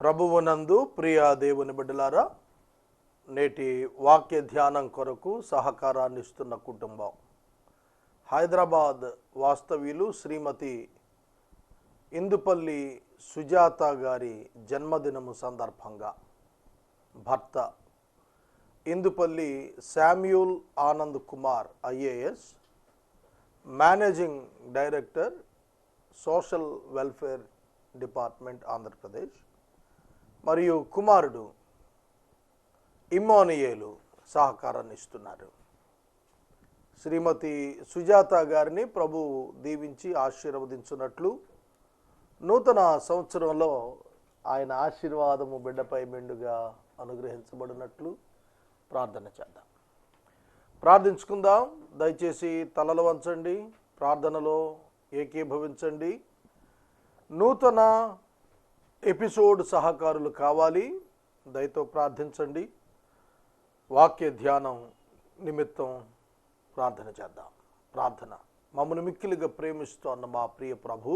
ప్రభువునందు ప్రియ దేవుని బిడ్డలారా, నేటి వాక్య ధ్యానం కొరకు సహకారాన్ని ఇస్తున్న కుటుంబం హైదరాబాద్ వాస్తవ్యులు శ్రీమతి ఇందుపల్లి సుజాత గారి జన్మదినము సందర్భంగా భర్త Indupalli Samuel Anand Kumar IAS, managing director, social welfare department, Andhra Pradesh, మరియు కుమారుడు ఇమ్మానుయేలు సహకారాన్ని ఇస్తున్నారు. శ్రీమతి సుజాత గారిని ప్రభు దీవించి ఆశీర్వదించున్నట్లు, నూతన సంవత్సరంలో ఆయన ఆశీర్వాదము బిడ్డపై మెండుగా అనుగ్రహించబడినట్లు ప్రార్థన చేద్దాం. ప్రార్థించుకుందాం. దయచేసి తలలు వంచండి, ప్రార్థనలో ఏకీభవించండి. నూతన ఎపిసోడ్ సహకారులు కావాలి, దయతో ప్రార్థించండి. వాక్య ధ్యానం నిమిత్తం ప్రార్థన చేద్దాం. ప్రార్థన. మమ్మల్ని మిక్కిలిగా ప్రేమిస్తున్న మా ప్రియ ప్రభు,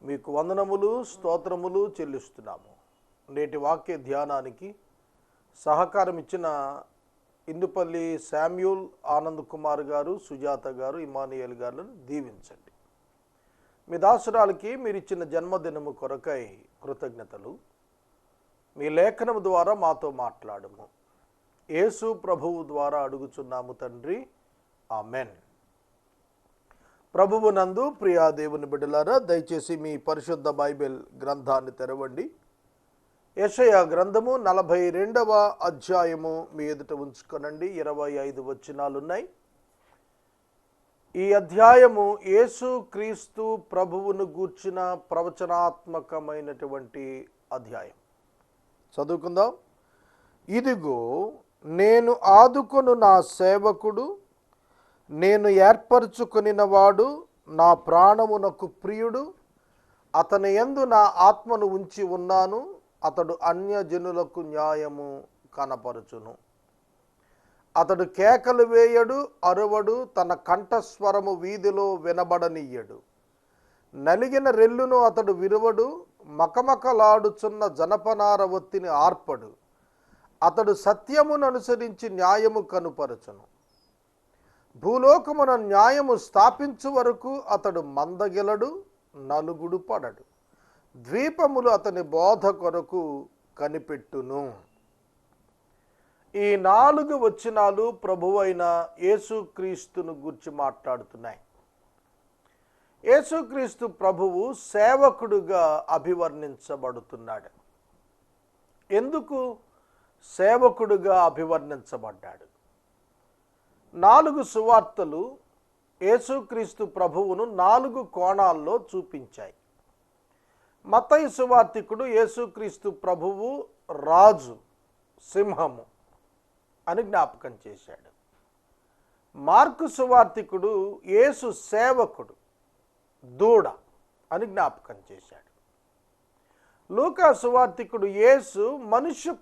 మీకు వందనములు స్తోత్రములు చెల్లిస్తున్నాము. నేటి వాక్య ధ్యానానికి సహకారం ఇచ్చిన ఇందుపల్లి శామ్యూల్ ఆనంద్ కుమార్ గారు, సుజాత గారు, ఇమానియేల్ గారులను దీవించండి. మీ దాసురాలకి మీరు ఇచ్చిన జన్మదినము కొరకై కృతజ్ఞతలు. మీ లేఖనము ద్వారా మాతో మాట్లాడము. యేసు ప్రభువు ద్వారా అడుగుచున్నాము తండ్రి, ఆమెన్. ప్రభువు నందు ప్రియా దేవుని బిడ్డలారా, దయచేసి మీ పరిశుద్ధ బైబిల్ గ్రంథాన్ని తెరవండి. యెషయా గ్రంథము 42వ అధ్యాయము మీ ఎదుట ఉంచుకొనండి. 25 వచనాలున్నాయి. ఈ అధ్యాయము యేసు క్రీస్తు ప్రభువును గూర్చిన ప్రవచనాత్మకమైనటువంటి అధ్యాయం. చదువుకుందాం. ఇదిగో నేను ఆదుకొను నా సేవకుడు, నేను ఏర్పరచుకొనినవాడు, నా ప్రాణమునకు ప్రియుడు, అతని యందు నా ఆత్మను ఉంచి ఉన్నాను, అతడు అన్యజనులకు న్యాయము కనపరచును. అతడు కేకలు వేయడు, అరువడు, తన కంఠస్వరము వీధిలో వినబడనియ్యడు. నలిగిన రెల్లును అతడు విరువడు, మకమకలాడుచున్న జనపనార ఒత్తిని ఆర్పడు. అతడు సత్యమును అనుసరించి న్యాయము కనుపరచును. భూలోకమున న్యాయము స్థాపించు వరకు అతడు మందగిలడు, నలుగుడు పడడు. ద్వీపములు అతని బోధ కొరకు కనిపెట్టును. ఈ 4 వచనాలు ప్రభువైన యేసుక్రీస్తును గురించి మాట్లాడుతున్నాయి. యేసుక్రీస్తు ప్రభువు సేవకుడుగా అభివర్ణించబడుతున్నాడు. ఎందుకు సేవకుడుగా అభివర్ణించబడ్డాడు? 4 సువార్తలు యేసుక్రీస్తు ప్రభువును 4 కోణాల్లో చూపించాయి. మత్తయి సువార్తికుడు యేసుక్రీస్తు ప్రభువు రాజు, సింహము అని జ్ఞాపకం చేశాడు. మార్కు సువార్తికుడు యేసు సేవకుడు, దూడ అని జ్ఞాపకం చేశాడు. లూకా సువార్తికుడు యేసు మనుష్య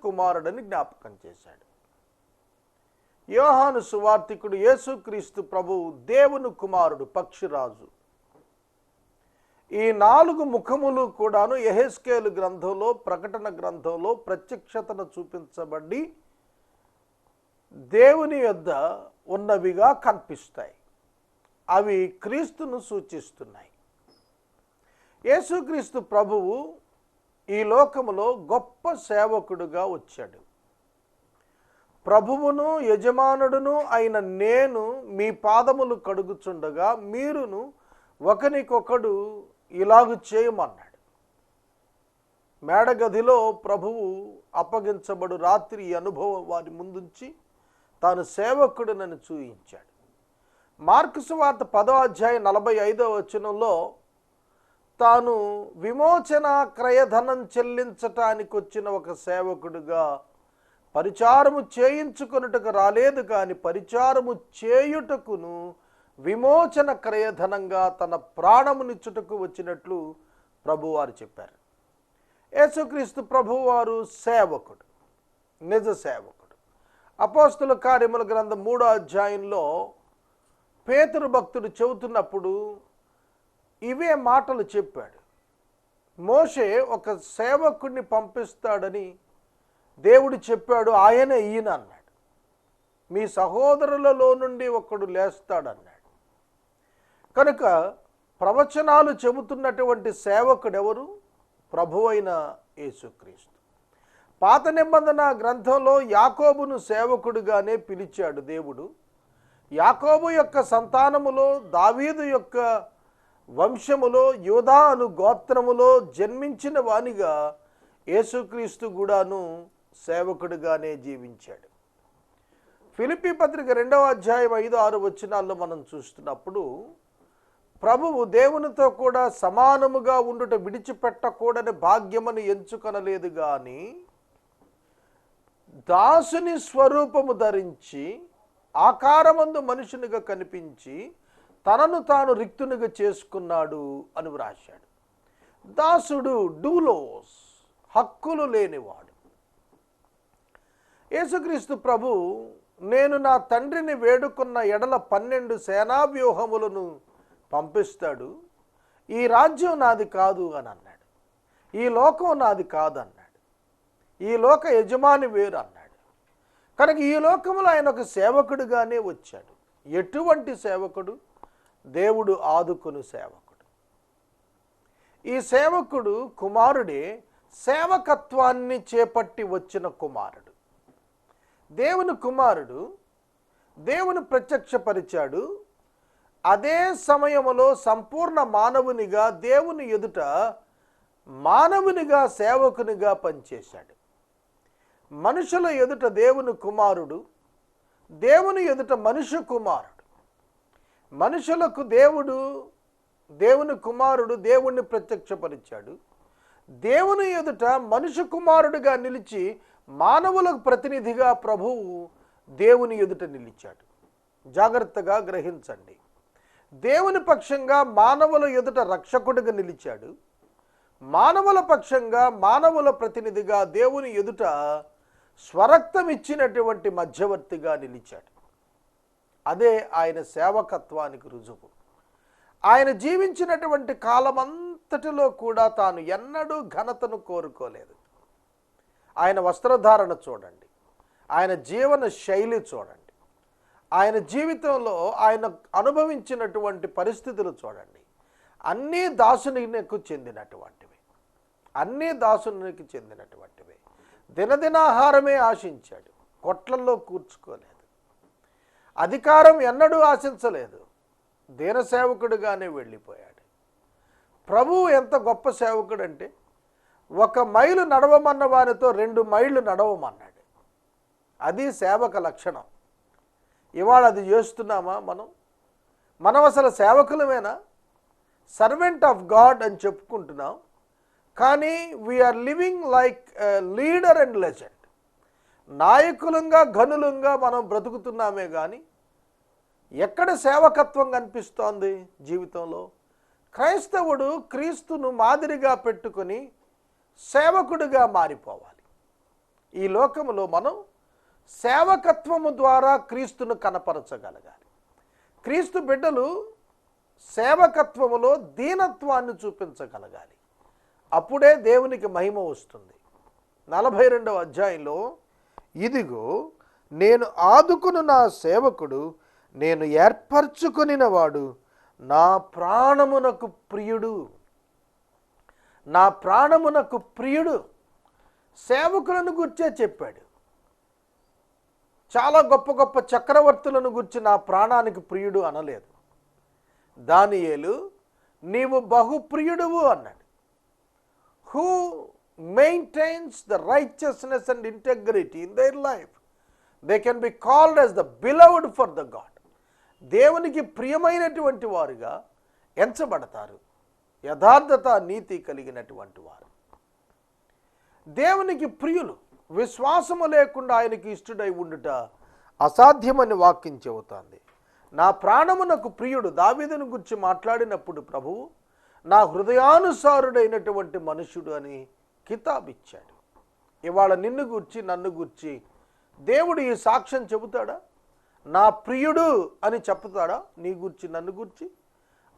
కుమారుడని జ్ఞాపకం చేశాడు. యోహాను సువార్తికుడు యేసుక్రీస్తు ప్రభువు దేవుని కుమారుడు, పక్షిరాజు. ఈ 4 ముఖములు కూడాను యెహెజ్కేలు గ్రంథంలో, ప్రకటన గ్రంథంలో ప్రత్యక్షతను చూపించబడి దేవుని యొద్ద ఉన్నవిగా కనిపిస్తాయి. అవి క్రీస్తును సూచిస్తున్నాయి. యేసుక్రీస్తు ప్రభువు ఈ లోకములో గొప్ప సేవకుడుగా వచ్చాడు. ప్రభువును యజమానుడును అయిన నేను మీ పాదములు కడుగుచుండగా మీరును ఒకనికొకడు ఇలాగు చేయమన్నాడు. మేడగదిలో ప్రభువు అప్పగించబడు రాత్రి ఈ అనుభవం వారి ముందుంచి తాను సేవకుడునని చూయించాడు. మార్కు సువార్త 10వ అధ్యాయం 45వ వచనంలో తాను విమోచన క్రయధనం చెల్లించటానికి వచ్చిన ఒక సేవకుడుగా పరిచారము చేయించుకొనుటకు రాలేదు, కానీ పరిచారము చేయుటకును విమోచన క్రయధనంగా తన ప్రాణమునిచ్చుటకు వచ్చినట్లు ప్రభువారు చెప్పారు. యేసుక్రీస్తు ప్రభువారు సేవకుడు, నిజ సేవకుడు. అపోస్తుల కార్యముల గ్రంథం 3వ అధ్యాయంలో పేతురు భక్తుడు చెబుతున్నప్పుడు ఇవే మాటలు చెప్పాడు. మోషే ఒక సేవకుడిని పంపిస్తాడని దేవుడు చెప్పాడు, ఆయనే ఈయన అన్నాడు. మీ సహోదరులలో నుండి ఒకడు లేస్తాడన్నాడు. కనుక ప్రవచనాలు చెబుతున్నటువంటి సేవకుడు ఎవరు? ప్రభువైన యేసుక్రీస్తు. పాత నిబంధన గ్రంథంలో యాకోబును సేవకుడిగానే పిలిచాడు దేవుడు. యాకోబు యొక్క సంతానములో, దావీదు యొక్క వంశములో, యూదా అను గోత్రములో జన్మించిన వానిగా యేసుక్రీస్తు కూడాను సేవకుడిగానే జీవించాడు. ఫిలిప్పీ పత్రిక 2వ అధ్యాయం 5-6 వచనాల్లో మనం చూస్తున్నప్పుడు, ప్రభువు దేవునితో కూడా సమానముగా ఉండుట విడిచిపెట్టకూడని భాగ్యమని ఎంచుకొనలేదు గాని దాసుని స్వరూపము ధరించి ఆకారమందు మనుషునిగా కనిపించి తనను తాను రిక్తునిగా చేసుకున్నాడు అని వ్రాశాడు. దాసుడు డూలోస్, హక్కులు లేనివాడు. యేసుక్రీస్తు ప్రభు నేను నా తండ్రిని వేడుకున్న ఎడల 12 సేనావ్యూహములను పంపిస్తాడు, ఈ రాజ్యం నాది కాదు అని అన్నాడు. ఈ లోకం నాది కాదు అన్నాడు. ఈ లోక యజమాని వేరు అన్నాడు. కనుక ఈ లోకంలో ఆయన ఒక సేవకుడిగానే వచ్చాడు. ఎటువంటి సేవకుడు? దేవుడు ఆదుకుని సేవకుడు. ఈ సేవకుడు కుమారుడే సేవకత్వాన్ని చేపట్టి వచ్చిన కుమారుడు. దేవుని కుమారుడు దేవుని ప్రత్యక్షపరిచాడు. అదే సమయంలో సంపూర్ణ మానవునిగా దేవుని ఎదుట మానవునిగా సేవకునిగా పనిచేశాడు. మనుషుల ఎదుట దేవుని కుమారుడు, దేవుని ఎదుట మనుష్య కుమారుడు. మనుషులకు దేవుని కుమారుడు దేవుణ్ణి ప్రత్యక్షపరిచాడు. దేవుని ఎదుట మనుష్య కుమారుడిగా నిలిచి మానవులకు ప్రతినిధిగా ప్రభువు దేవుని ఎదుట నిలిచాడు. జాగ్రత్తగా గ్రహించండి. దేవుని పక్షంగా మానవుల ఎదుట రక్షకుడిగా నిలిచాడు. మానవుల పక్షంగా మానవుల ప్రతినిధిగా దేవుని ఎదుట స్వరక్తం ఇచ్చినటువంటి మధ్యవర్తిగా నిలిచాడు. అదే ఆయన సేవకత్వానికి రుజువు. ఆయన జీవించినటువంటి కాలమంతటిలో కూడా తాను ఎన్నడూ ఘనతను కోరుకోలేదు. ఆయన వస్త్రధారణ చూడండి, ఆయన జీవన శైలి చూడండి, ఆయన జీవితంలో ఆయన అనుభవించినటువంటి పరిస్థితులు చూడండి. అన్నీ దాసునికి చెందినటువంటివి. దినదినాహారమే ఆశించాడు, కొట్లల్లో కూర్చుకోలేదు. అధికారం ఎన్నడూ ఆశించలేదు, దీన సేవకుడిగానే వెళ్ళిపోయాడు. ప్రభువు ఎంత గొప్ప సేవకుడు అంటే 1 మైలు నడవమన్న వారితో 2 మైళ్ళు నడవమన్నాడు. అది సేవక లక్షణం. ఇవాళ అది చేస్తున్నామా? మనం అసలు సేవకులమేనా? సర్వెంట్ ఆఫ్ గాడ్ అని చెప్పుకుంటున్నాం, కానీ we are living like leader and legend. నాయకులంగా ఘనులంగా మనం బ్రతుకుతున్నామే కానీ ఎక్కడ సేవకత్వం కనిపిస్తోంది జీవితంలో? క్రైస్తవుడు క్రీస్తును మాదిరిగా పెట్టుకొని సేవకుడిగా మారిపోవాలి. ఈ లోకములో మనం సేవకత్వము ద్వారా క్రీస్తును కనపరచగలగాలి. క్రీస్తు బిడ్డలు సేవకత్వములో దీనత్వాన్ని చూపించగలగాలి. అప్పుడే దేవునికి మహిమ వస్తుంది. 42వ అధ్యాయంలో, ఇదిగో నేను ఆదుకును నా సేవకుడు, నేను ఏర్పరచుకొనినవాడు, నా ప్రాణమునకు ప్రియుడు. సేవకులను గుర్చే చెప్పాడు. చాలా గొప్ప గొప్ప చక్రవర్తులను గురించి నా ప్రాణానికి ప్రియుడు అనలేదు. దానియేలు నీవు బహుప్రియుడువు అన్నాడు. Who maintains the righteousness and integrity in their life, they can be called as the beloved for the God. దేవునికి ప్రియమైనటువంటి వారుగా ఎంచబడతారు యథార్థత నీతి కలిగినటువంటి వారు. దేవునికి ప్రియులు. విశ్వాసము లేకుండా ఆయనకి ఇష్టడై ఉండుట అసాధ్యమని వాక్యం చెబుతోంది. నా ప్రాణమునకు ప్రియుడు. దావీదును గురించి మాట్లాడినప్పుడు ప్రభువు నా హృదయానుసారుడైనటువంటి మనుషుడు అని కితాబిచ్చాడు. ఇవాళ నిన్ను గూర్చి నన్ను గూర్చి దేవుడు ఈ సాక్ష్యం చెబుతాడా? నా ప్రియుడు అని చెప్తాడా నీ గూర్చి నన్ను గూర్చి?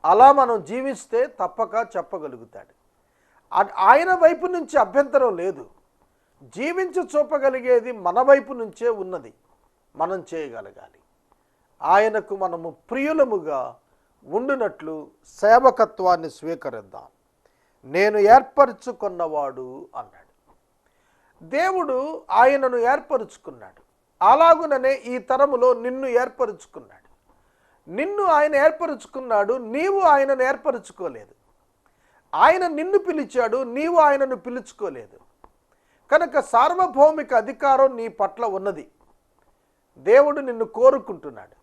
అలా మనం జీవిస్తే తప్పక చెప్పగలుగుతాడు. ఆయన వైపు నుంచి అభ్యంతరం లేదు. జీవించి చూపగలిగేది మన వైపు నుంచే ఉన్నది. మనం చేయగలగాలి. ఆయనకు మనము ప్రియులముగా ఉండునట్లు సేవకత్వాన్ని స్వీకరిద్దాం. నేను ఏర్పరచుకున్నవాడు అన్నాడు. దేవుడు ఆయనను ఏర్పరుచుకున్నాడు. అలాగుననే ఈ తరములో నిన్ను ఏర్పరుచుకున్నాడు. నిన్ను ఆయన ఏర్పరుచుకున్నాడు, నీవు ఆయనను ఏర్పరుచుకోలేదు. ఆయన నిన్ను పిలిచాడు, నీవు ఆయనను పిలుచుకోలేదు. కనుక సార్వభౌమిక అధికారం నీ పట్ల ఉన్నది. దేవుడు నిన్ను కోరుకుంటున్నాడు.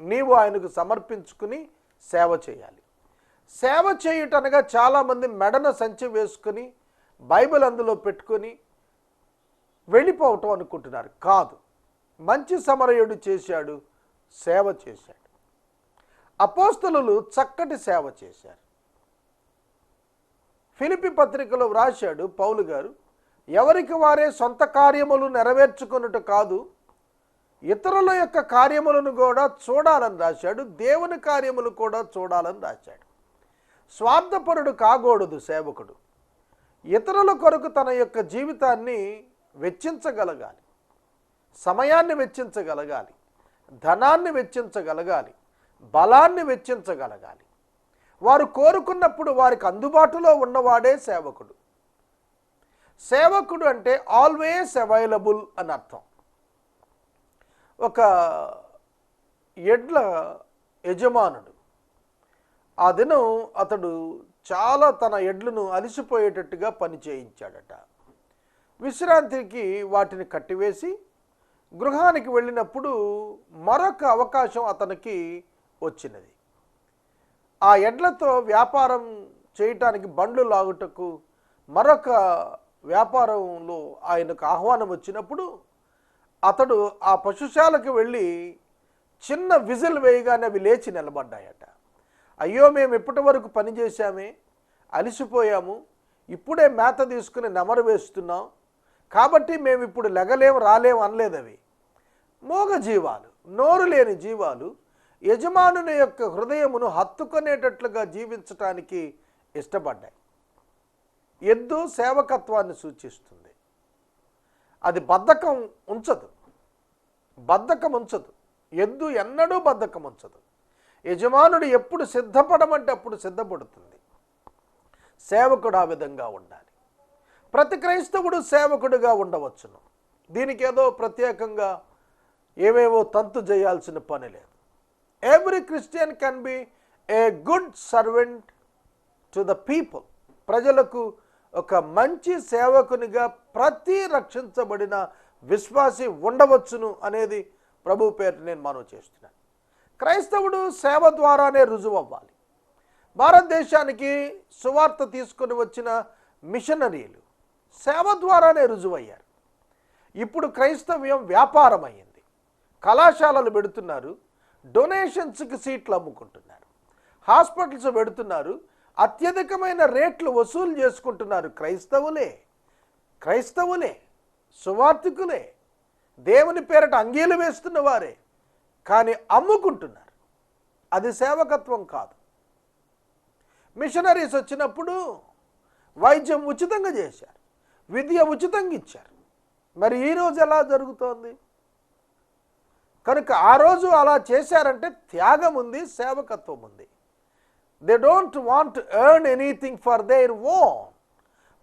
నీవు ఆయనకు సమర్పించుకుని సేవ చేయాలి. సేవ చేయుటనగా చాలామంది మెడన సంచి వేసుకొని బైబిల్ అందులో పెట్టుకొని వెళ్ళిపోవటం అనుకుంటున్నారు. కాదు, మంచి సమరయుడు చేశాడు, సేవ చేశాడు. అపోస్తలులు చక్కటి సేవ చేశారు. ఫిలిప్పీ పత్రికలో వ్రాశాడు పౌలు గారు, ఎవరికి వారే సొంత కార్యములు నెరవేర్చుకున్నట్టు కాదు, ఇతరుల యొక్క కార్యములను కూడా చూడాలని రాశాడు. దేవుని కార్యములు కూడా చూడాలని రాశాడు. స్వార్థపరుడు కాకూడదు సేవకుడు. ఇతరుల కొరకు తన యొక్క జీవితాన్ని వెచ్చించగలగాలి, సమయాన్ని వెచ్చించగలగాలి, ధనాన్ని వెచ్చించగలగాలి, బలాన్ని వెచ్చించగలగాలి. వారు కోరుకున్నప్పుడు వారికి అందుబాటులో ఉన్నవాడే సేవకుడు. సేవకుడు అంటే ఆల్వేస్ అవైలబుల్ అని అర్థం. ఒక ఎడ్ల యజమానుడు ఆ దినం అతడు చాలా తన ఎడ్లను అలసిపోయేటట్టుగా పని చేయించాడట. విశ్రాంతికి వాటిని కట్టివేసి గృహానికి వెళ్ళినప్పుడు మరొక అవకాశం అతనికి వచ్చినది. ఆ ఎడ్లతో వ్యాపారం చేయటానికి బండ్లు లాగుటకు మరొక వ్యాపారంలో ఆయనకు ఆహ్వానం వచ్చినప్పుడు అతడు ఆ పశుశాలకు వెళ్ళి చిన్న విజిల్ వేయగానే అవి లేచి నిలబడ్డాయట. అయ్యో, మేము ఇప్పటి వరకు పనిచేసామే, అలసిపోయాము, ఇప్పుడే మేత తీసుకుని నెమరు వేస్తున్నాం, కాబట్టి మేము ఇప్పుడు లెగలేము రాలేము అనలేదు. అవి మోగ జీవాలు, నోరు లేని జీవాలు యజమానుని యొక్క హృదయమును హత్తుకునేటట్లుగా జీవించటానికి ఇష్టపడ్డాయి. ఎద్దు సేవకత్వాన్ని సూచిస్తుంది. అది బద్ధకం ఉంచదు. ఎద్దు ఎన్నడూ బద్ధకం ఉంచదు. యజమానుడు ఎప్పుడు సిద్ధపడమంటే అప్పుడు సిద్ధపడుతుంది. సేవకుడు ఆ విధంగా ఉండాలి. ప్రతి క్రైస్తవుడు సేవకుడిగా ఉండవచ్చును. దీనికి ఏదో ప్రత్యేకంగా ఏవేవో తంతు చేయాల్సిన పని లేదు. Every Christian can be a good servant to the people. ప్రజలకు ఒక మంచి సేవకునిగా ప్రతి రక్షించబడిన విశ్వాసి ఉండవచ్చును అనేది ప్రభు పేరు నేను మనవి చేస్తున్నాను. క్రైస్తవుడు సేవ ద్వారానే రుజువు అవ్వాలి. భారతదేశానికి సువార్త తీసుకొని వచ్చిన మిషనరీలు సేవ ద్వారానే రుజువయ్యారు. ఇప్పుడు క్రైస్తవ్యం వ్యాపారం అయ్యింది. కళాశాలలు పెడుతున్నారు, డొనేషన్స్కి సీట్లు అమ్ముకుంటున్నారు, హాస్పిటల్స్ పెడుతున్నారు, అత్యధికమైన రేట్లు వసూలు చేసుకుంటున్నారు. క్రైస్తవులే సువార్థికులే, దేవుని పేరట అంగీలు వేస్తున్న వారే, కానీ అమ్ముకుంటున్నారు. అది సేవకత్వం కాదు. మిషనరీస్ వచ్చినప్పుడు వైద్యం ఉచితంగా చేశారు, విద్య ఉచితంగా ఇచ్చారు. మరి ఈరోజు ఎలా జరుగుతోంది? కనుక ఆ రోజు అలా చేశారంటే త్యాగం ఉంది, సేవకత్వం ఉంది. They don't want earn anything for their own.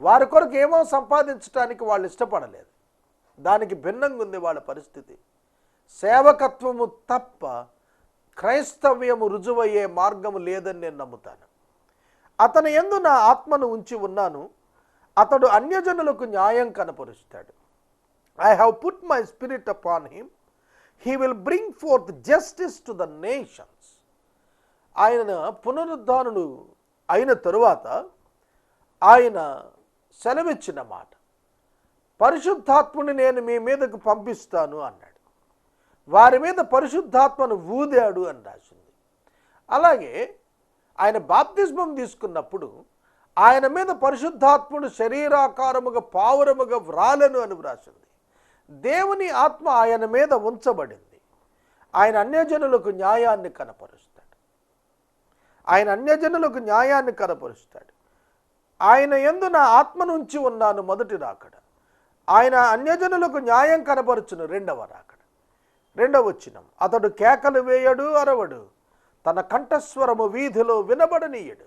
వారి కొరకు ఏమో సంపాదించడానికి వాళ్ళు ఇష్టపడలేదు. దానికి భిన్నంగా ఉంది వాళ్ళ పరిస్థితి. సేవకత్వము తప్ప క్రైస్తవ్యము రుజువయ్యే మార్గము లేదని నేను నమ్ముతాను. అతని యందు నా ఆత్మను ఉంచి ఉన్నాను, అతడు అన్యజనులకు న్యాయం కనపరుస్తాడు. I have put my spirit upon him, he will bring forth justice to the nations. ఆయన పునరుద్ధానుడు అయిన తరువాత ఆయన సెలవిచ్చిన మాట, పరిశుద్ధాత్ముని నేను మీ మీదకు పంపిస్తాను అన్నాడు. వారి మీద పరిశుద్ధాత్మను ఊదాడు అని రాసింది. అలాగే ఆయన బాప్తిస్మం తీసుకున్నప్పుడు ఆయన మీద పరిశుద్ధాత్ముడు శరీరాకారముగా పావురముగా వ్రాలను అని వ్రాసింది. దేవుని ఆత్మ ఆయన మీద ఉంచబడింది. ఆయన అన్యజనులకు న్యాయాన్ని కనపరుస్తాడు. ఆయన యందు నా ఆత్మ నుంచి ఉన్నాను మొదటి రాకడ. ఆయన అన్యజనులకు న్యాయం కనపరుచును రెండవ రాకడ. రెండవ వచనం, అతడు కేకలు వేయడు, అరవడు, తన కంఠస్వరము వీధిలో వినబడనీయడు.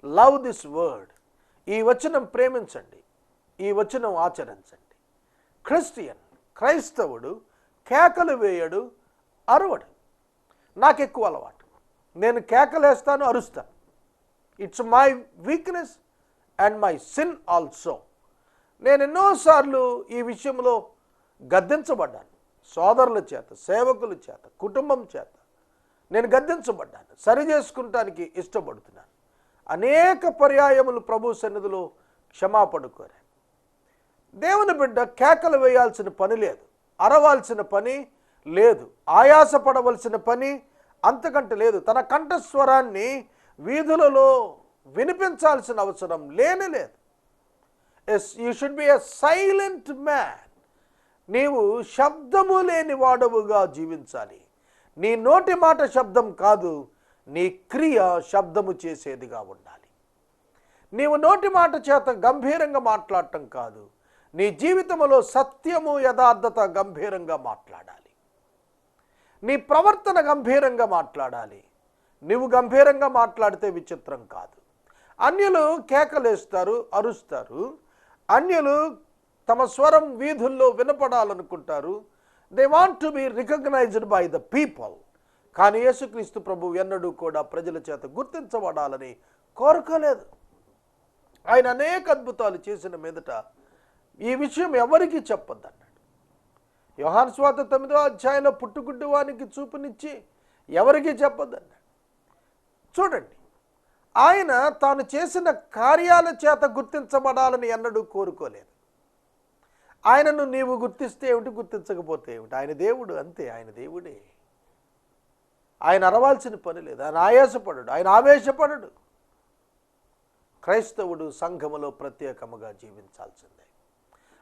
Love this word. ఈ వచనం ప్రేమించండి, ఈ వచనం ఆచరించండి. క్రైస్తవుడు కేకలు వేయడు, అరవడు. నాకు ఎక్కువ అలవాటు, నేను కేకలేస్తాను, అరుస్తాను. It's my weakness and my sin also. నేను ఎన్నోసార్లు ఈ విషయంలో గద్దించబడ్డాను, సోదరుల చేత, సేవకుల చేత, కుటుంబం చేత నేను గద్దించబడ్డాను. సరి చేసుకుంటానికి ఇష్టపడుతున్నాను. అనేక పర్యాయములు ప్రభు సన్నిధిలో క్షమాపణ కోరాను. దేవుని బిడ్డ కేకలు వేయాల్సిన పని లేదు, అరవాల్సిన పని లేదు, ఆయాసపడవలసిన పని అంతకంటే లేదు. తన కంఠస్వరాన్ని వీధులలో వినిపించాల్సిన అవసరం లేనే లేదు. You should be a silent man. నీవు శబ్దము లేని వాడవుగా జీవించాలి. నీ నోటి మాట శబ్దం కాదు, నీ క్రియ శబ్దము చేసేదిగా ఉండాలి. నీవు నోటి మాట చేత గంభీరంగా మాట్లాడటం కాదు, నీ జీవితంలో సత్యము, యథార్థత గంభీరంగా మాట్లాడాలి. నీ ప్రవర్తన గంభీరంగా మాట్లాడాలి. నీవు గంభీరంగా మాట్లాడితే విచిత్రం కాదు. అన్యులు కేకలేస్తారు, అరుస్తారు. అన్యులు తమ స్వరం వీధుల్లో వినపడాలనుకుంటారు. They want to be recognised by the people. కానీ యేసుక్రీస్తు ప్రభు ఎన్నడూ కూడా ప్రజల చేత గుర్తించబడాలని కోరుకోలేదు. ఆయన అనేక అద్భుతాలు చేసిన మీదట ఈ విషయం ఎవరికీ చెప్పొద్దన్నాడు. యోహాను సువార్త 9వ అధ్యాయంలో పుట్టుగుడ్డి వానికి చూపునిచ్చి ఎవరికీ చెప్పొద్దన్నాడు. చూడండి, ఆయన తాను చేసిన కార్యాల చేత గుర్తించబడాలని ఎన్నడూ కోరుకోలేదు. ఆయనను నీవు గుర్తిస్తే ఏమిటి, గుర్తించకపోతే ఏమిటి? ఆయన దేవుడు, అంతే. ఆయన దేవుడే. ఆయన అరవాల్సిన పని లేదు. ఆయన ఆయాసపడడు, ఆయన ఆవేశపడడు. క్రైస్తవుడు సంఘములో ప్రత్యేకముగా జీవించాల్సిందే.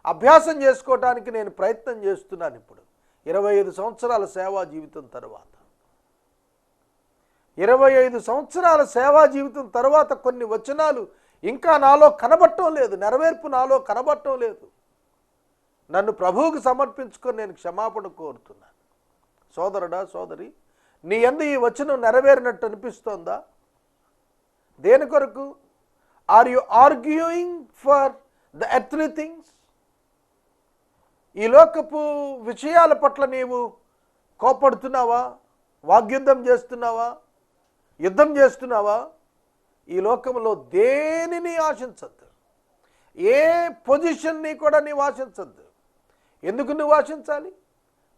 అభ్యాసం చేసుకోవటానికి నేను ప్రయత్నం చేస్తున్నాను. ఇప్పుడు 25 సంవత్సరాల సేవా జీవితం తర్వాత 25 సంవత్సరాల సేవా జీవితం తర్వాత కొన్ని వచనాలు ఇంకా నాలో కనబడటం లేదు, నెరవేర్పు నాలో కనబడటం లేదు. నన్ను ప్రభువుకు సమర్పించుకొని నేను క్షమాపణ కోరుతున్నాను. సోదరుడా, సోదరి, నీ యందు ఈ వచనం నెరవేరినట్టు అనిపిస్తోందా? దేని కొరకు? Are you arguing for the earthly things? ఈ లోకపు విషయాల పట్ల నీవు కోపడుతున్నావా? వాగ్యుద్ధం చేస్తున్నావా? యుద్ధం చేస్తున్నావా? ఈ లోకంలో దేనిని ఆశించద్దు, ఏ పొజిషన్ని కూడా నీవు ఆశించద్దు. ఎందుకు నువ్వు ఆశించాలి?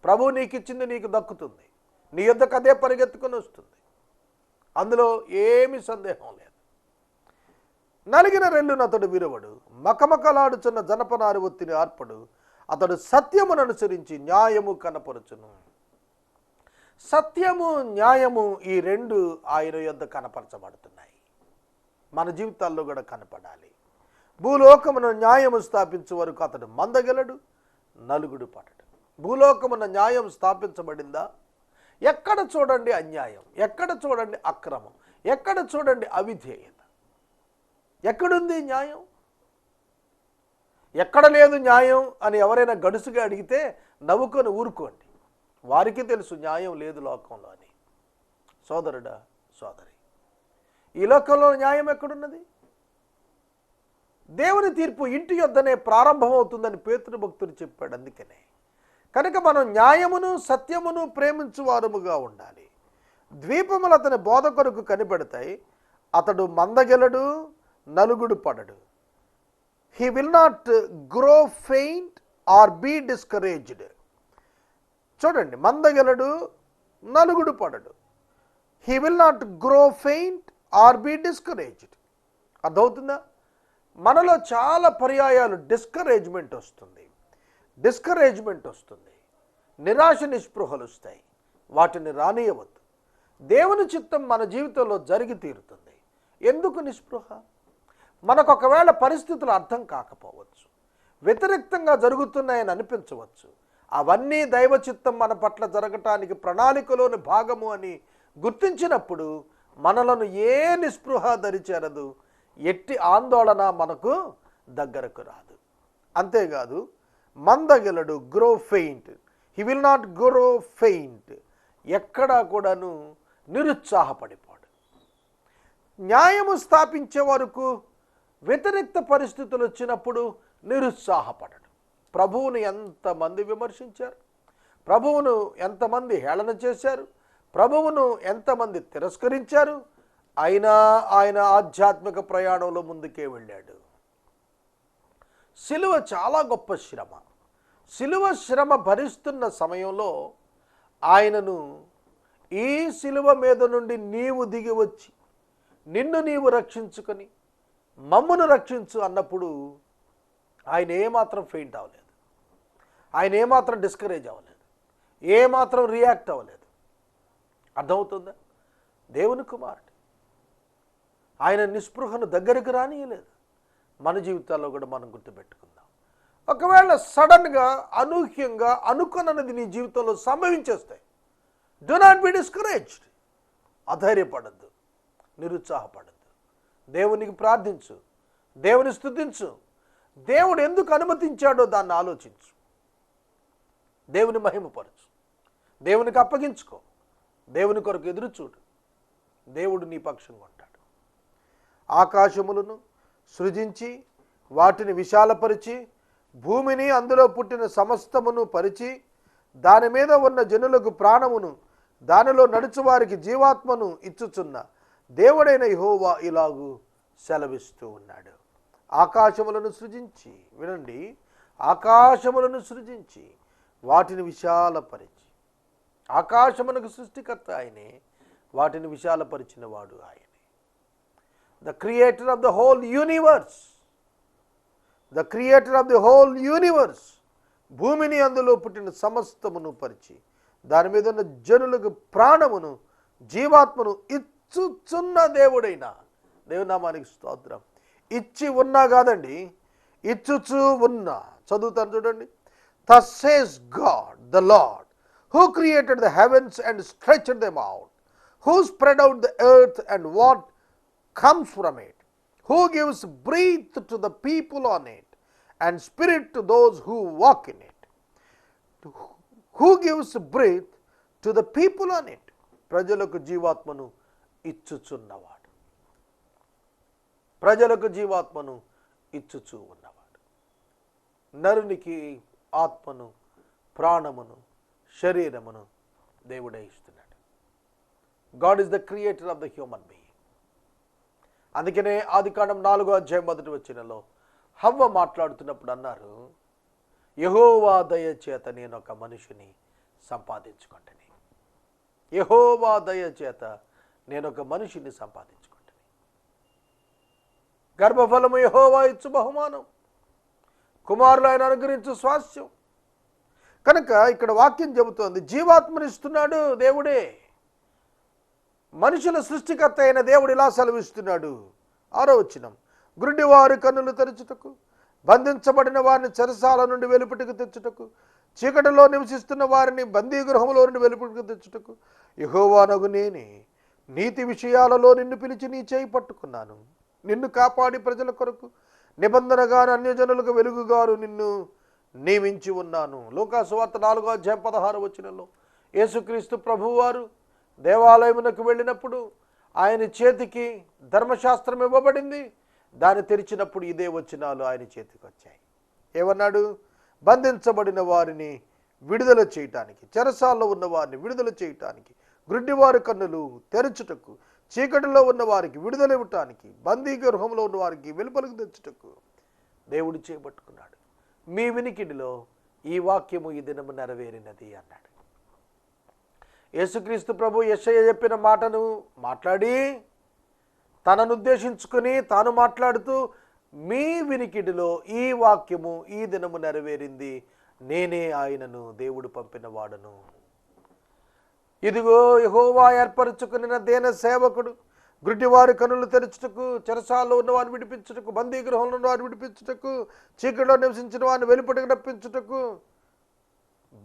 ప్రభువు నీకు ఇచ్చింది నీకు దక్కుతుంది, నీ యొద్దకు అదే పరిగెత్తుకొని వస్తుంది. అందులో ఏమీ సందేహం లేదు. నలిగిన రెల్లును అతడు విరువడు, మకమకలాడుచున్న జనపనారు ఒత్తిని ఆర్పడు. అతడు సత్యమును అనుసరించి న్యాయము కనపరుచును. సత్యము, న్యాయము, ఈ రెండు ఆయన యొద్ద కనపరచబడుతున్నాయి. మన జీవితాల్లో కూడా కనపడాలి. భూలోకమును న్యాయము స్థాపించే వరకు అతడు మందగలడు, నలుగుడు పడడు. భూలోకమున న్యాయం స్థాపించబడిందా? ఎక్కడ చూడండి అన్యాయం, ఎక్కడ చూడండి అక్రమం, ఎక్కడ చూడండి అవిధేయత. ఎక్కడుంది న్యాయం? ఎక్కడ లేదు న్యాయం అని ఎవరైనా గడుసుగా అడిగితే నవ్వుకొని ఊరుకోండి. వారికి తెలుసు న్యాయం లేదు లోకంలో అని. సోదరుడా, సోదరి, ఈ లోకంలో న్యాయం ఎక్కడున్నది? దేవుని తీర్పు ఇంటి యొద్దనే ప్రారంభమవుతుందని పేతురు భక్తుడు చెప్పాడు. అందుకనే కనుక మనం న్యాయమును, సత్యమును ప్రేమించువారముగా ఉండాలి. ద్వీపములు అతని బోధ కొరకు కనిపెడతాయి. అతడు మందగెలడు, నలుగుడు పడడు. He will not grow faint or be discouraged. చూడండి, మందగెలడు, నలుగుడు పడడు. He will not grow faint or be discouraged. అర్థమవుతుందా? మనలో చాలా పర్యాయాలు డిస్కరేజ్మెంట్ వస్తుంది, నిరాశ నిస్పృహలు వస్తాయి. వాటిని రానియవద్దు. దేవుని చిత్తం మన జీవితంలో జరిగి తీరుతుంది. ఎందుకు నిస్పృహ? మనకు ఒకవేళ పరిస్థితులు అర్థం కాకపోవచ్చు, వ్యతిరేక్తంగా జరుగుతున్నాయని అనిపించవచ్చు. అవన్నీ దైవ చిత్తం మన పట్ల జరగటానికి ప్రణాళికలోని భాగము అని గుర్తించినప్పుడు మనలను ఏ నిస్పృహ దరిచేరదు, ఎట్టి ఆందోళన మనకు దగ్గరకు రాదు. అంతేకాదు, మందగలడు, grow faint, he will not grow faint, ఎక్కడా కూడాను నిరుత్సాహపడిపోడు. న్యాయము స్థాపించే వరకు వ్యతిరేక్త పరిస్థితులు వచ్చినప్పుడు నిరుత్సాహపడడు. ప్రభువును ఎంతమంది విమర్శించారు, ప్రభువును ఎంతమంది హేళన చేశారు, ప్రభువును ఎంతమంది తిరస్కరించారు, అయినా ఆయన ఆధ్యాత్మిక ప్రయాణంలో ముందుకే వెళ్ళాడు. సిలువ చాలా గొప్ప శ్రమ. సిలువ శ్రమ భరిస్తున్న సమయంలో ఆయనను ఈ సిలువ మీద నుండి నీవు దిగి వచ్చి నిన్ను నీవు రక్షించుకొని మమ్మను రక్షించు అన్నప్పుడు ఆయన ఏమాత్రం ఫెయింట్ అవ్వలేదు, ఆయన ఏమాత్రం డిస్కరేజ్ అవ్వలేదు, ఏమాత్రం రియాక్ట్ అవ్వలేదు. అర్థమవుతుందా? దేవుని కుమారుడు ఆయన నిస్పృహను దగ్గరకు రానియలేదు. మన జీవితాల్లో కూడా మనం గుర్తుపెట్టుకుందాం. ఒకవేళ సడన్గా, అనూహ్యంగా, అనుకున్నది నీ జీవితంలో సంభవించేస్తాయి. Do not be discouraged. అధైర్యపడద్దు, నిరుత్సాహపడద్దు. దేవునికి ప్రార్థించు, దేవుని స్తుతించు. దేవుడు ఎందుకు అనుమతించాడో దాన్ని ఆలోచించు. దేవుని మహిమపరచు, దేవునికి అప్పగించుకో, దేవుని కొరకు ఎదురు చూడు. దేవుడు నీ పక్షంగా ఉంటాడు. ఆకాశములను సృజించి వాటిని విశాలపరిచి భూమిని అందులో పుట్టిన సమస్తమును పరిచి దాని మీద ఉన్న జనులకు ప్రాణమును దానిలో నడుచువారికి జీవాత్మను ఇచ్చుచున్న దేవుడైన యెహోవా ఇలాగు సెలవిస్తూ ఉన్నాడు. ఆకాశములను సృజించి, వినండి, ఆకాశములను సృజించి వాటిని విశాలపరిచి, ఆకాశమునకు సృష్టికర్త ఆయనే, వాటిని విశాలపరిచిన వాడు ఆయనే. The creator of the whole universe, the creator of the whole universe, భూమిని అందులో పుట్టిన సమస్తమును పరిచి దాని మీద ఉన్న జనులకు ప్రాణమును జీవాత్మను ఇచ్చుచున్న దేవుడైన దేవుని నామానికి స్తోత్రం. ఇచ్చి ఉన్నా కాదండి, ఇచ్చుచూ ఉన్నా. చదువుతాను చూడండి. Thus says God the Lord, who created the heavens and stretched them out, who spread out the earth and what comes from it, who gives breath to the people on it and spirit to those who walk in it, who gives breath to the people on it. ప్రజలకు జీవాత్మను ఇచ్చుచున్నవాడు, ప్రజలకు జీవాత్మను ఇచ్చుచూ ఉన్నవాడు. నరునికి ఆత్మను, ప్రాణమును, శరీరమును దేవుడే ఇస్తున్నాడు. God is the creator of the human being. అందుకనే ఆదికాండం 4:1 హవ్వ మాట్లాడుతున్నప్పుడు అన్నారు, యెహోవా దయ చేత నేను ఒక మనిషిని సంపాదించుకుంటాను. యెహోవా దయ చేత నేను ఒక మనిషిని సంపాదించుకుంటాను. గర్భఫలము యెహోవా ఇచ్చు బహుమానం, కుమారులు ఆయన అనుగ్రహించు స్వాస్థ్యం. కనుక ఇక్కడ వాక్యం చెబుతోంది, జీవాత్మనిస్తున్నాడు దేవుడే. మనుషుల సృష్టికర్త అయిన దేవుడు ఇలా సెలవిస్తున్నాడు. 6వ వచనం, గుడ్డివారి కన్నులు తెరచుటకు, బంధించబడిన వారిని చెరసాల నుండి వెలుపటికి తెచ్చుటకు, చీకటిలో నివసిస్తున్న వారిని బందీగృహంలో నుండి వెలుపటికి తెచ్చుటకు యెహోవానగు నేనే నీతి విషయాలలో నిన్ను పిలిచి నీ చేయి పట్టుకున్నాను. నిన్ను కాపాడి ప్రజల కొరకు నిబంధనగాను అన్యజనులకు వెలుగుగాను నిన్ను నియమించి ఉన్నాను. లూకాసు వార్త 4:16 యేసుక్రీస్తు ప్రభువారు దేవాలయమునకు వెళ్ళినప్పుడు ఆయన చేతికి ధర్మశాస్త్రం ఇవ్వబడింది. దాన్ని తెరిచినప్పుడు ఇదే వచనాలు ఆయన చేతికి వచ్చాయి. ఏమన్నాడు? బంధించబడిన వారిని విడుదల చేయటానికి, చెరసాల్లో ఉన్న వారిని విడుదల చేయటానికి, గ్రుడ్డివారి కన్నులు తెరచుటకు, చీకటిలో ఉన్న వారికి విడుదల ఇవ్వటానికి, బందీ గృహంలో ఉన్న వారికి వెలుపలకు తెచ్చుటకు దేవుడు చేపట్టుకున్నాడు. మీ వినికిడిలో ఈ వాక్యము ఈ దినము నెరవేరినది అన్నాడు. యేసుక్రీస్తు ప్రభు యెషయా చెప్పిన మాటను మాట్లాడి తనను ఉద్దేశించుకుని తాను మాట్లాడుతూ, మీ వినికిడిలో ఈ వాక్యము ఈ దినము నెరవేరింది, నేనే ఆయనను, దేవుడు పంపిన వాడను. ఇదిగో యెహోవా ఏర్పరచుకున్న దేన సేవకుడు, గుడ్డివారి కనులు తెరచుటకు, చెరసాల్లో ఉన్నవారిని విడిపించుటకు, బందీ గృహంలో ఉన్నవారిని విడిపించుటకు, చీకటిలో నివసించిన వారిని వెలుపటికి రప్పించుటకు,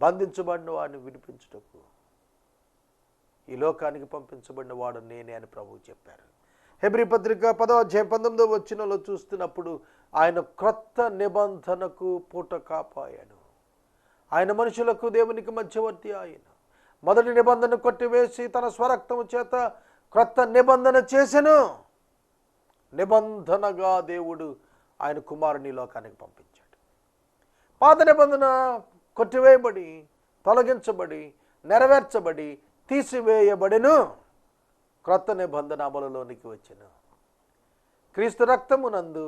బంధించబడిన వారిని విడిపించుటకు ఈ లోకానికి పంపించబడిన వాడు నేనే అని ప్రభువు చెప్పారు. హెబ్రీ పత్రిక 10వ అధ్యాయం 19వ వచనంలో చూస్తున్నప్పుడు ఆయన క్రొత్త నిబంధనకు పూట కాపాయను. ఆయన మనుషులకు దేవునికి మధ్యవర్తి ఆయన. మొదటి నిబంధన కొట్టివేసి తన స్వరక్తము చేత క్రొత్త నిబంధన చేసెను. నిబంధనగా దేవుడు ఆయన కుమారుని లోకానికి పంపించాడు. పాత నిబంధన కొట్టివేయబడి, తొలగించబడి, నెరవేర్చబడి, తీసివేయబడెను. క్రొత్త నిబంధన అమలులోనికి వచ్చెను. క్రీస్తు రక్తమునందు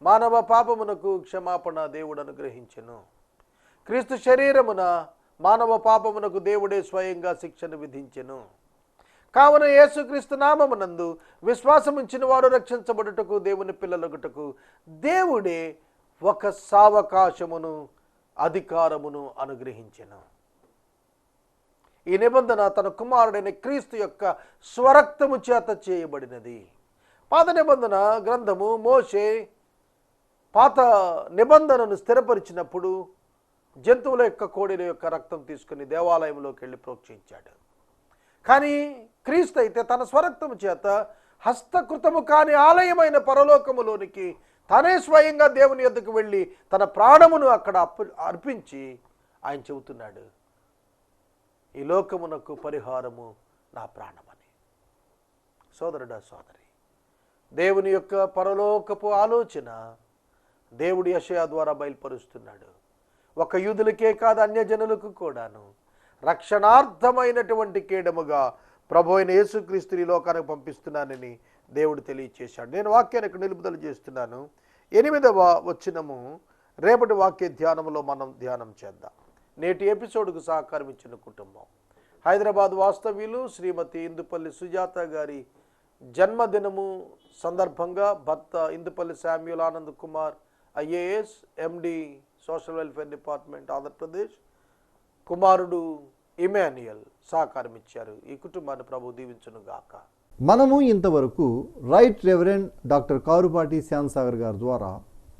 మానవ పాపమునకు క్షమాపణ దేవుడు అనుగ్రహించెను. క్రీస్తు శరీరమున మానవ పాపమునకు దేవుడే స్వయంగా శిక్షను విధించెను. కావున యేసుక్రీస్తు నామమునందు విశ్వాసముంచిన వారు రక్షించబడుటకు, దేవుని పిల్లలగుటకు దేవుడే ఒక సావకాశమును, అధికారమును అనుగ్రహించెను. ఈ నిబంధన తన కుమారుడైన క్రీస్తు యొక్క స్వరక్తము చేత చేయబడినది. పాత నిబంధన గ్రంథము మోషే పాత నిబంధనను స్థిరపరిచినప్పుడు జంతువుల యొక్క, కోడిల యొక్క రక్తం తీసుకుని దేవాలయంలోకి వెళ్ళి ప్రోక్షించాడు. కానీ క్రీస్తు అయితే తన స్వరక్తము చేత హస్తకృతము కాని ఆలయమైన పరలోకములోనికి తనే స్వయంగా దేవుని యొద్దకు వెళ్ళి తన ప్రాణమును అక్కడ అర్పించి ఆయన చెబుతున్నాడు, ఈ లోకమునకు పరిహారము నా ప్రాణమని. సోదరుడా, సోదరి, దేవుని యొక్క పరలోకపు ఆలోచన దేవుడు యెషయా ద్వారా బయలుపరుస్తున్నాడు. ఒక యూదులకే కాదు, అన్యజనులకు కూడాను రక్షణార్థమైనటువంటి కేడముగా ప్రభు అయిన యేసుక్రీస్తుని లోకానికి పంపిస్తున్నానని దేవుడు తెలియచేశాడు. నేను వాక్యాన్ని ఇక్కడ నిలుపుదల చేస్తున్నాను. 8వ వచనము రేపటి వాక్య ధ్యానంలో మనం ధ్యానం చేద్దాం. నేటి ఎపిసోడ్కు సహకారం ఇచ్చిన కుటుంబం హైదరాబాద్ వాస్తవ్యులు శ్రీమతి ఇందుపల్లి సుజాత గారి జన్మదినము సందర్భంగా భర్త ఇందుపల్లి శామ్యూల్ ఆనంద్ కుమార్ ఐఏఎస్ ఎండి సోషల్ వెల్ఫేర్ డిపార్ట్మెంట్ ఆంధ్రప్రదేశ్, కుమారుడు ఇమాన్యుయల్ సహకారం ఇచ్చారు. ఈ కుటుంబాన్ని ప్రభు దీవించును గాక. మనము ఇంతవరకు రైట్ రెవరెండ్ డాక్టర్ కారుపాటి శ్యాంసాగర్ గారి ద్వారా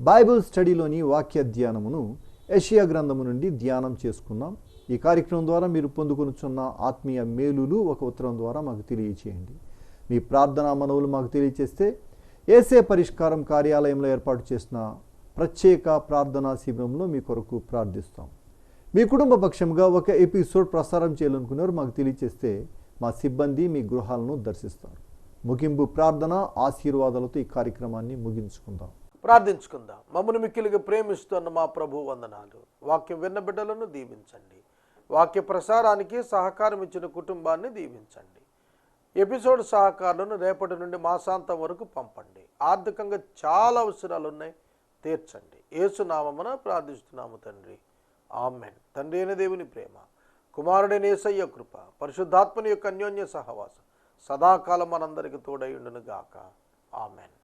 బైబిల్ స్టడీలోని వాక్య ధ్యానమును యెషయా గ్రంథము నుండి ధ్యానం చేసుకున్నాం. ఈ కార్యక్రమం ద్వారా మీరు పొందుకొనుచున్న ఆత్మీయ మేలులు ఒక ఉత్తరం ద్వారా మాకు తెలియచేయండి. మీ ప్రార్థనా మనవులు మాకు తెలియచేస్తే ఏసే పరిష్కారం కార్యాలయంలో ఏర్పాటు చేసిన ప్రత్యేక ప్రార్థనా శిబిరంలో మీ కొరకు ప్రార్థిస్తాం. మీ కుటుంబ పక్షంగా ఒక ఎపిసోడ్ ప్రసారం చేయాలనుకున్నారు మాకు తెలియచేస్తే మా సిబ్బంది మీ గృహాలను దర్శిస్తారు. ముగింపు ప్రార్థన ఆశీర్వాదాలతో ఈ కార్యక్రమాన్ని ముగించుకుందాం. ప్రార్థించుకుందాం. మమ్మల్ని మిక్కిలిగా ప్రేమిస్తున్న మా ప్రభు వందనాలు. వాక్యం విన్న బిడ్డలను దీవించండి. వాక్య ప్రసారానికి సహకారం ఇచ్చిన కుటుంబాన్ని దీవించండి. ఎపిసోడ్ సహకారాలను రేపటి నుండి మాసాంతం వరకు పంపండి. ఆర్థికంగా చాలా అవసరాలు ఉన్నాయి, తీర్చండి. యేసునామమున ప్రార్థిస్తున్నాము తండ్రి, ఆమెన్. తండ్రి అయిన దేవుని ప్రేమ, కుమారుడైన యేసయ్య కృప, పరిశుద్ధాత్మని యొక్క అన్యోన్య సహవాసం సదాకాలం మనందరికి తోడై ఉండును గాక. ఆమెన్.